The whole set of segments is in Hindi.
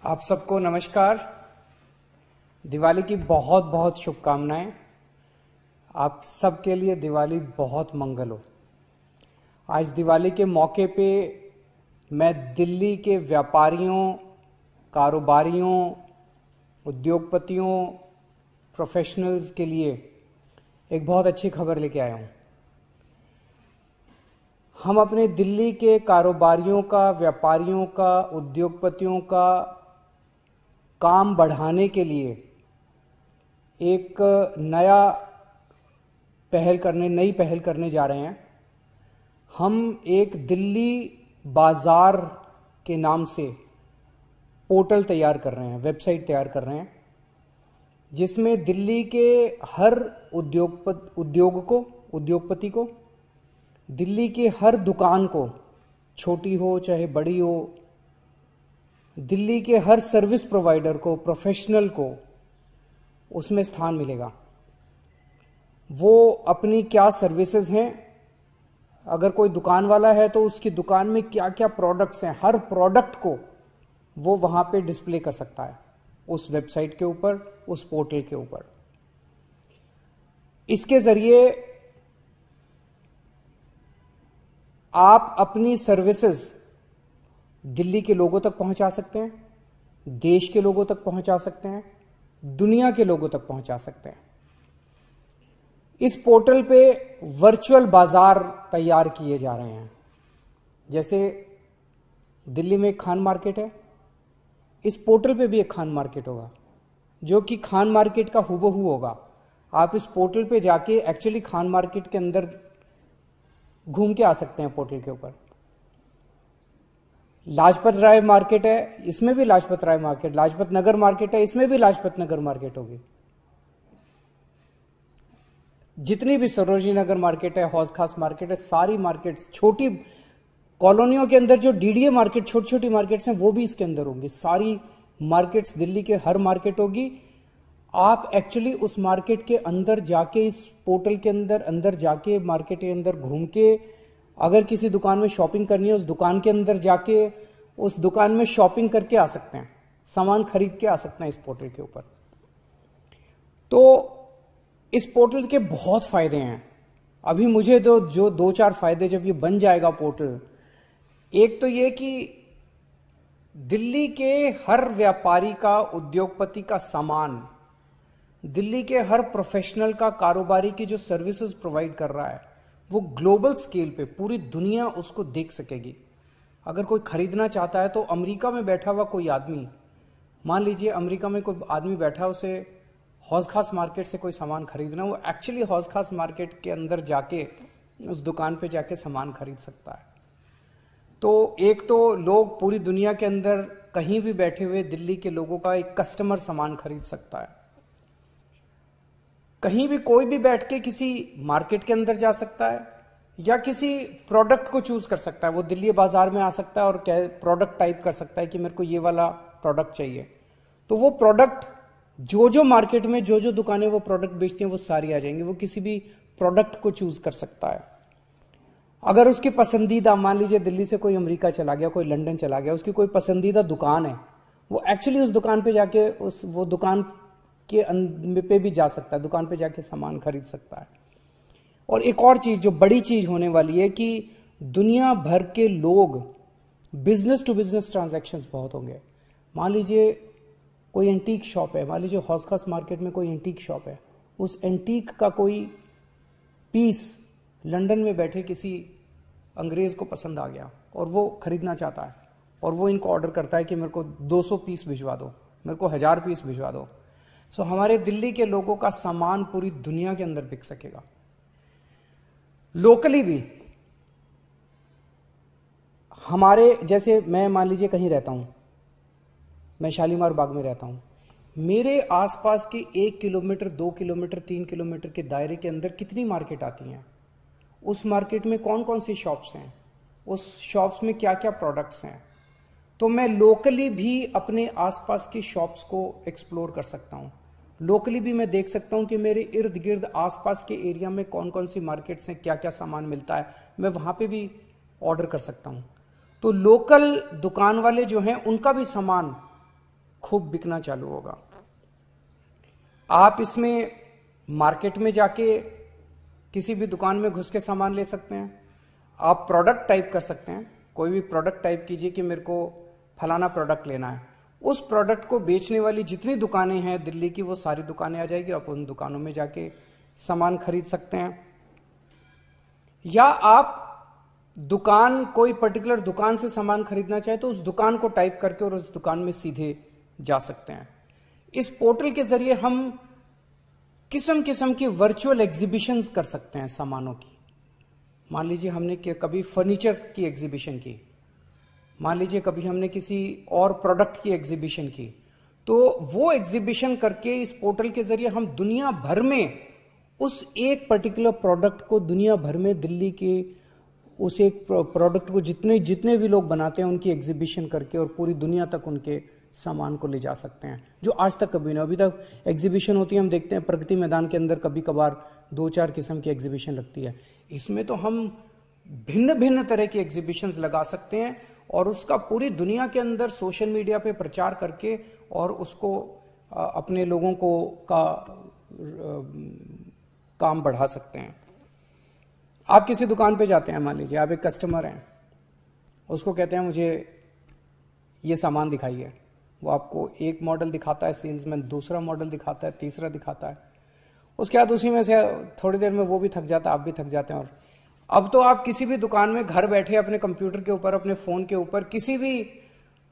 आप सबको नमस्कार। दिवाली की बहुत बहुत शुभकामनाएं। आप सबके लिए दिवाली बहुत मंगल हो। आज दिवाली के मौके पे मैं दिल्ली के व्यापारियों, कारोबारियों, उद्योगपतियों, प्रोफेशनल्स के लिए एक बहुत अच्छी खबर लेके आया हूं। हम अपने दिल्ली के कारोबारियों का, व्यापारियों का, उद्योगपतियों का काम बढ़ाने के लिए एक नई पहल करने जा रहे हैं। हम एक दिल्ली बाजार के नाम से पोर्टल तैयार कर रहे हैं, वेबसाइट तैयार कर रहे हैं, जिसमें दिल्ली के हर उद्योगपति को, दिल्ली की हर दुकान को, छोटी हो चाहे बड़ी हो, दिल्ली के हर सर्विस प्रोवाइडर को, प्रोफेशनल को उसमें स्थान मिलेगा। वो अपनी क्या सर्विसेज हैं, अगर कोई दुकान वाला है तो उसकी दुकान में क्या क्या प्रोडक्ट्स हैं, हर प्रोडक्ट को वो वहां पे डिस्प्ले कर सकता है उस वेबसाइट के ऊपर, उस पोर्टल के ऊपर। इसके जरिए आप अपनी सर्विसेज दिल्ली के लोगों तक पहुंचा सकते हैं, देश के लोगों तक पहुंचा सकते हैं, दुनिया के लोगों तक पहुंचा सकते हैं। इस पोर्टल पे वर्चुअल बाजार तैयार किए जा रहे हैं। जैसे दिल्ली में एक खान मार्केट है, इस पोर्टल पे भी एक खान मार्केट होगा, जो कि खान मार्केट का हूबहू होगा। आप इस पोर्टल पे जाके एक्चुअली खान मार्केट के अंदर घूम के आ सकते हैं। पोर्टल के ऊपर लाजपत राय मार्केट है, इसमें भी लाजपत राय मार्केट, लाजपत नगर मार्केट है, इसमें भी लाजपत नगर मार्केट होगी। जितनी भी सरोजनी नगर मार्केट है, हौज खास मार्केट है, सारी मार्केट्स, छोटी कॉलोनियों के अंदर जो डीडीए मार्केट, छोटी छोटी मार्केट्स हैं, वो भी इसके अंदर होंगी। सारी मार्केट्स, दिल्ली के हर मार्केट होगी। आप एक्चुअली उस मार्केट के अंदर जाके, इस पोर्टल के अंदर जाके, मार्केट के अंदर घूम के, अगर किसी दुकान में शॉपिंग करनी है, उस दुकान के अंदर जाके उस दुकान में शॉपिंग करके आ सकते हैं, सामान खरीद के आ सकते हैं इस पोर्टल के ऊपर। तो इस पोर्टल के बहुत फायदे हैं। अभी मुझे तो जो 2-4 फायदे, जब ये बन जाएगा पोर्टल, एक तो ये कि दिल्ली के हर व्यापारी का, उद्योगपति का सामान, दिल्ली के हर प्रोफेशनल का, कारोबारी की जो सर्विसेज प्रोवाइड कर रहा है, वो ग्लोबल स्केल पे पूरी दुनिया उसको देख सकेगी। अगर कोई खरीदना चाहता है तो अमेरिका में बैठा हुआ कोई आदमी, मान लीजिए अमेरिका में कोई आदमी बैठा है, उसे हौज खास मार्केट से कोई सामान खरीदना, वो एक्चुअली हौज खास मार्केट के अंदर जाके उस दुकान पे जाके सामान खरीद सकता है। तो एक तो लोग पूरी दुनिया के अंदर कहीं भी बैठे हुए दिल्ली के लोगों का एक कस्टमर सामान खरीद सकता है। कहीं भी कोई भी बैठ के किसी मार्केट के अंदर जा सकता है, या किसी प्रोडक्ट को चूज कर सकता है। वो दिल्ली बाजार में आ सकता है और प्रोडक्ट टाइप कर सकता है कि मेरे को ये वाला प्रोडक्ट चाहिए, तो वो प्रोडक्ट जो मार्केट में जो दुकानें वो प्रोडक्ट बेचती हैं, वो सारी आ जाएंगी। वो किसी भी प्रोडक्ट को चूज कर सकता है। अगर उसकी पसंदीदा, मान लीजिए दिल्ली से कोई अमेरिका चला गया, कोई लंदन चला गया, उसकी कोई पसंदीदा दुकान है, वो एक्चुअली उस दुकान पे जाके वो दुकान के पे भी जा सकता है, दुकान पे जाके सामान खरीद सकता है। और एक और चीज, जो बड़ी चीज होने वाली है, कि दुनिया भर के लोग, बिजनेस टू बिजनेस ट्रांजैक्शंस बहुत होंगे। मान लीजिए कोई एंटीक शॉप है, मान लीजिए हौज खास मार्केट में कोई एंटीक शॉप है, उस एंटीक का कोई पीस लंदन में बैठे किसी अंग्रेज को पसंद आ गया और वो खरीदना चाहता है, और वो इनको ऑर्डर करता है कि मेरे को 200 पीस भिजवा दो, मेरे को 1000 पीस भिजवा दो। सो हमारे दिल्ली के लोगों का सामान पूरी दुनिया के अंदर बिक सकेगा। लोकली भी हमारे, जैसे मैं मान लीजिए कहीं रहता हूं, मैं शालीमार बाग में रहता हूं, मेरे आसपास के 1 किलोमीटर, 2 किलोमीटर, 3 किलोमीटर के दायरे के अंदर कितनी मार्केट आती हैं, उस मार्केट में कौन कौन सी शॉप्स हैं, उस शॉप्स में क्या क्या प्रोडक्ट्स हैं, तो मैं लोकली भी अपने आसपास की शॉप्स को एक्सप्लोर कर सकता हूं। लोकली भी मैं देख सकता हूं कि मेरे इर्द गिर्द आसपास के एरिया में कौन कौन सी मार्केट्स हैं, क्या क्या सामान मिलता है, मैं वहां पे भी ऑर्डर कर सकता हूं। तो लोकल दुकान वाले जो हैं, उनका भी सामान खूब बिकना चालू होगा। आप इसमें मार्केट में जाके किसी भी दुकान में घुस के सामान ले सकते हैं। आप प्रोडक्ट टाइप कर सकते हैं, कोई भी प्रोडक्ट टाइप कीजिए कि मेरे को फलाना प्रोडक्ट लेना है। उस प्रोडक्ट को बेचने वाली जितनी दुकानें हैं दिल्ली की, वो सारी दुकानें आ जाएगी। आप उन दुकानों में जाके सामान खरीद सकते हैं। या आप दुकान, कोई पर्टिकुलर दुकान से सामान खरीदना चाहे तो उस दुकान को टाइप करके और उस दुकान में सीधे जा सकते हैं। इस पोर्टल के जरिए हम किस्म किस्म की वर्चुअल एग्जीबिशंस कर सकते हैं सामानों की। मान लीजिए हमने कभी फर्नीचर की एग्जीबिशन की, मान लीजिए कभी हमने किसी और प्रोडक्ट की एग्जीबिशन की, तो वो एग्जीबिशन करके इस पोर्टल के जरिए हम दुनिया भर में उस एक पर्टिकुलर प्रोडक्ट को, दुनिया भर में दिल्ली के उस एक प्रोडक्ट को जितने भी लोग बनाते हैं उनकी एग्जीबिशन करके और पूरी दुनिया तक उनके सामान को ले जा सकते हैं, जो आज तक कभी नहीं। अभी तक एग्जीबिशन होती है, हम देखते हैं प्रगति मैदान के अंदर कभी कभार 2-4 किस्म की एग्जीबिशन लगती है। इसमें तो हम भिन्न भिन्न तरह की एग्जीबिशंस लगा सकते हैं और उसका पूरी दुनिया के अंदर सोशल मीडिया पे प्रचार करके और उसको अपने लोगों को काम बढ़ा सकते हैं। आप किसी दुकान पे जाते हैं, मान लीजिए आप एक कस्टमर हैं, उसको कहते हैं मुझे ये सामान दिखाइए। वो आपको एक मॉडल दिखाता है, सेल्समैन दूसरा मॉडल दिखाता है, तीसरा दिखाता है। उसके बाद उसी में से थोड़ी देर में वो भी थक जाता है, आप भी थक जाते हैं। और अब तो आप किसी भी दुकान में घर बैठे अपने कंप्यूटर के ऊपर, अपने फोन के ऊपर किसी भी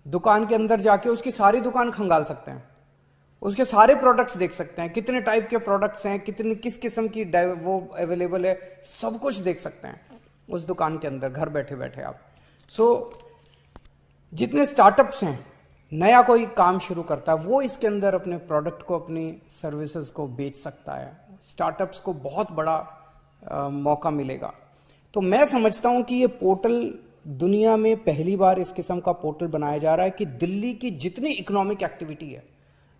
दुकान के अंदर जाके उसकी सारी दुकान खंगाल सकते हैं, उसके सारे प्रोडक्ट्स देख सकते हैं, कितने टाइप के प्रोडक्ट्स हैं, किस किस्म की वो अवेलेबल है, सब कुछ देख सकते हैं उस दुकान के अंदर घर बैठे बैठे आप। जितने स्टार्टअप्स हैं, नया कोई काम शुरू करता है, वो इसके अंदर अपने प्रोडक्ट को, अपनी सर्विसेज को बेच सकता है। स्टार्टअप्स को बहुत बड़ा मौका मिलेगा। तो मैं समझता हूं कि ये पोर्टल दुनिया में पहली बार इस किस्म का पोर्टल बनाया जा रहा है कि दिल्ली की जितनी इकोनॉमिक एक्टिविटी है,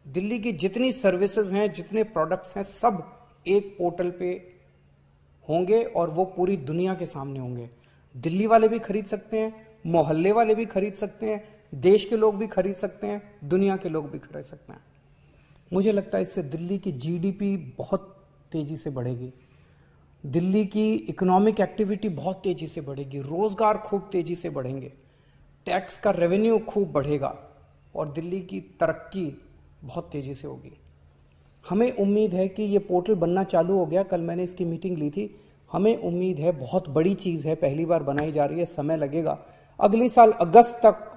दिल्ली की जितनी सर्विसेज हैं, जितने प्रोडक्ट्स हैं, सब एक पोर्टल पे होंगे और वो पूरी दुनिया के सामने होंगे। दिल्ली वाले भी खरीद सकते हैं, मोहल्ले वाले भी खरीद सकते हैं, देश के लोग भी खरीद सकते हैं, दुनिया के लोग भी खरीद सकते हैं। मुझे लगता है इससे दिल्ली की जीडीपी बहुत तेजी से बढ़ेगी, दिल्ली की इकोनॉमिक एक्टिविटी बहुत तेजी से बढ़ेगी, रोजगार खूब तेजी से बढ़ेंगे, टैक्स का रेवेन्यू खूब बढ़ेगा और दिल्ली की तरक्की बहुत तेजी से होगी। हमें उम्मीद है कि ये पोर्टल बनना चालू हो गया, कल मैंने इसकी मीटिंग ली थी। हमें उम्मीद है, बहुत बड़ी चीज है, पहली बार बनाई जा रही है, समय लगेगा। अगले साल अगस्त तक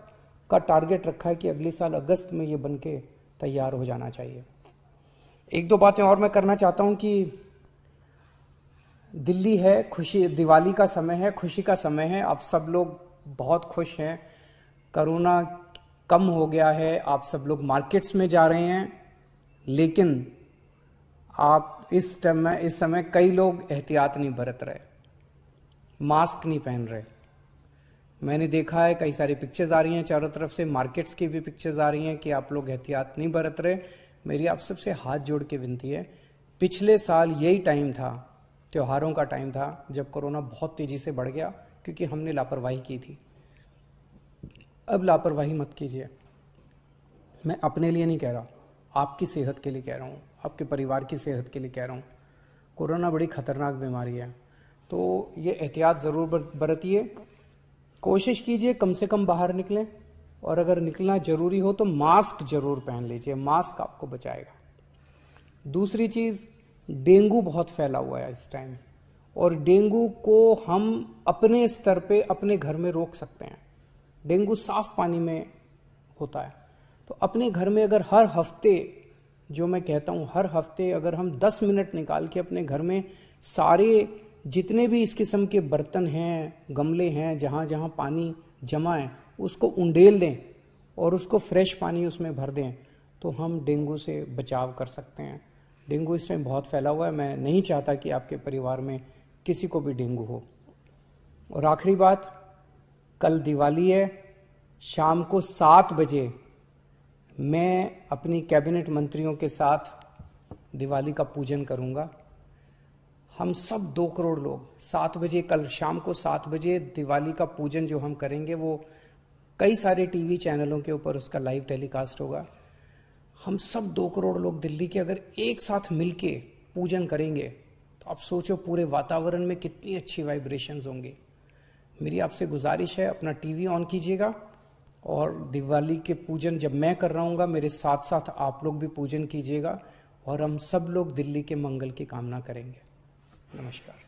का टारगेट रखा है कि अगले साल अगस्त में ये बनके तैयार हो जाना चाहिए। एक दो बातें और मैं करना चाहता हूं कि दिल्ली है, खुशी, दिवाली का समय है, खुशी का समय है, आप सब लोग बहुत खुश हैं, कोरोना कम हो गया है, आप सब लोग मार्केट्स में जा रहे हैं, लेकिन आप इस समय कई लोग एहतियात नहीं बरत रहे, मास्क नहीं पहन रहे। मैंने देखा है, कई सारी पिक्चर्स आ रही हैं चारों तरफ से, मार्केट्स की भी पिक्चर्स आ रही हैं कि आप लोग एहतियात नहीं बरत रहे। मेरी आप सबसे हाथ जोड़ के विनती है, पिछले साल यही टाइम था, त्योहारों का टाइम था, जब कोरोना बहुत तेजी से बढ़ गया क्योंकि हमने लापरवाही की थी। अब लापरवाही मत कीजिए। मैं अपने लिए नहीं कह रहा, आपकी सेहत के लिए कह रहा हूँ, आपके परिवार की सेहत के लिए कह रहा हूँ। कोरोना बड़ी खतरनाक बीमारी है, तो ये एहतियात ज़रूर बरतिए, कोशिश कीजिए कम से कम बाहर निकलें, और अगर निकलना जरूरी हो तो मास्क जरूर पहन लीजिए, मास्क आपको बचाएगा। दूसरी चीज़, डेंगू बहुत फैला हुआ है इस टाइम, और डेंगू को हम अपने स्तर पे अपने घर में रोक सकते हैं। डेंगू साफ पानी में होता है, तो अपने घर में अगर हर हफ्ते, जो मैं कहता हूं हर हफ्ते अगर हम 10 मिनट निकाल के अपने घर में सारे जितने भी इस किस्म के बर्तन हैं, गमले हैं, जहां जहां पानी जमा है, उसको उंडेल दें और उसको फ्रेश पानी उसमें भर दें, तो हम डेंगू से बचाव कर सकते हैं। डेंगू इस टाइम बहुत फैला हुआ है, मैं नहीं चाहता कि आपके परिवार में किसी को भी डेंगू हो। और आखिरी बात, कल दिवाली है, शाम को 7 बजे मैं अपनी कैबिनेट मंत्रियों के साथ दिवाली का पूजन करूंगा। हम सब 2 करोड़ लोग 7 बजे, कल शाम को 7 बजे दिवाली का पूजन जो हम करेंगे, वो कई सारे टीवी चैनलों के ऊपर उसका लाइव टेलीकास्ट होगा। हम सब 2 करोड़ लोग दिल्ली के अगर एक साथ मिलके पूजन करेंगे तो आप सोचो पूरे वातावरण में कितनी अच्छी वाइब्रेशंस होंगी। मेरी आपसे गुजारिश है, अपना टीवी ऑन कीजिएगा और दिवाली के पूजन जब मैं कर रहा हूँगा मेरे साथ साथ आप लोग भी पूजन कीजिएगा और हम सब लोग दिल्ली के मंगल की कामना करेंगे। नमस्कार।